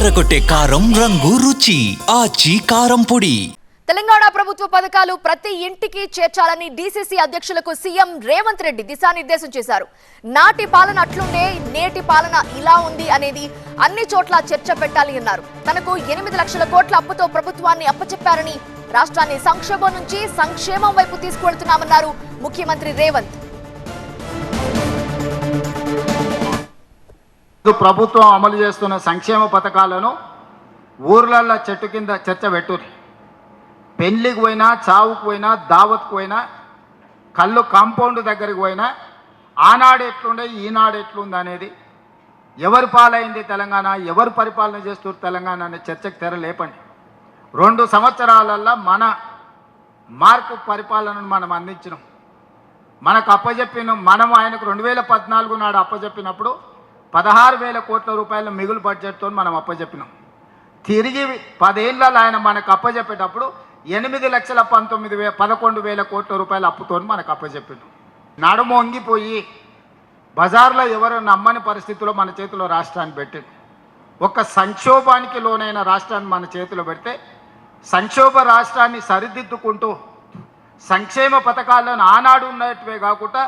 అదరకొట్టే కారం రంగు రుచి ఆచి కారం పొడి. తెలంగాణ ప్రభుత్వ పథకాలు ప్రతి ఇంటికి చేర్చాలని డీసీసీ అధ్యక్షులకు సీఎం రేవంత్ రెడ్డి దిశానిర్దేశం చేశారు. నాటి పాలన అట్లుండే నేటి పాలన ఇలా ఉంది అనేది అన్ని చోట్ల చర్చ పెట్టాలి అన్నారు. తనకు 8 లక్షల కోట్ల అప్పుతో ప్రభుత్వాన్ని అప్పచెప్పారని, రాష్ట్రాన్ని సంక్షోభం నుంచి సంక్షేమం వైపు తీసుకువెళ్తున్నామన్నారు ముఖ్యమంత్రి రేవంత్. ప్రభుత్వం అమలు చేస్తున్న సంక్షేమ పథకాలను ఊర్లల్లో చెట్టు కింద చర్చ పెట్టుర్రి. పెళ్లికి పోయినా, చావుకు పోయినా, దావత్కు పోయినా, కళ్ళు కాంపౌండ్ దగ్గరికి పోయినా ఆనాడు ఎట్లుండే ఈనాడు ఎట్లుంది అనేది, ఎవరు పాలైంది తెలంగాణ, ఎవరు పరిపాలన చేస్తున్నారు తెలంగాణ అనే చర్చకు తెర లేపండి. 2 సంవత్సరాలల్లో మన మార్పు పరిపాలనను మనం అందించినాం. మనకు అప్పచెప్పిన మనం ఆయనకు 2014 నాడు అప్పచెప్పినప్పుడు 16,000 కోట్ల రూపాయల మిగులు బడ్జెట్తో మనం అప్పచెప్పినాం. తిరిగి 10 ఏళ్ళలో ఆయన మనకు అప్పచెప్పేటప్పుడు 8,11,000 కోట్ల రూపాయల అప్పుతో మనకు అప్పచెప్పినాం. నడుము వంగిపోయి బజార్లో ఎవరు నమ్మని పరిస్థితుల్లో మన చేతిలో రాష్ట్రాన్ని పెట్టింది. ఒక సంక్షోభానికి లోనైన రాష్ట్రాన్ని మన చేతిలో పెడితే సంక్షోభ రాష్ట్రాన్ని సరిదిద్దుకుంటూ సంక్షేమ పథకాలను ఆనాడు ఉన్నట్టువే కాకుండా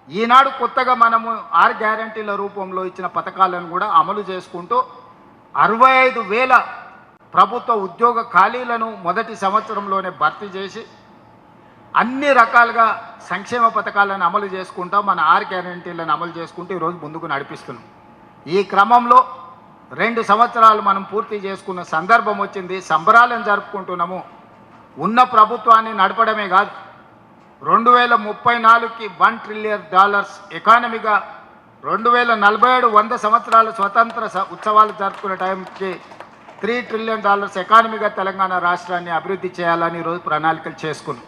ఈనాడు కొత్తగా మనము 6 గ్యారంటీల రూపంలో ఇచ్చిన పథకాలను కూడా అమలు చేసుకుంటూ 65,000 ప్రభుత్వ ఉద్యోగ ఖాళీలను మొదటి సంవత్సరంలోనే భర్తీ చేసి అన్ని రకాలుగా సంక్షేమ పథకాలను అమలు చేసుకుంటూ మన 6 గ్యారంటీలను అమలు చేసుకుంటూ ఈరోజు ముందుకు నడిపిస్తున్నాం. ఈ క్రమంలో 2 సంవత్సరాలు మనం పూర్తి చేసుకున్న సందర్భం వచ్చింది. సంబరాలను జరుపుకుంటున్నాము. ఉన్న ప్రభుత్వాన్ని నడపడమే కాదు, 2034కి $1 ట్రిలియన్ ఎకానమీగా, 2047 100 సంవత్సరాల స్వతంత్ర ఉత్సవాలు జరుపుకునే టైంకి $3 ట్రిలియన్ ఎకానమీగా తెలంగాణ రాష్ట్రాన్ని అభివృద్ధి చేయాలని ఈరోజు ప్రణాళికలు చేసుకున్నాం.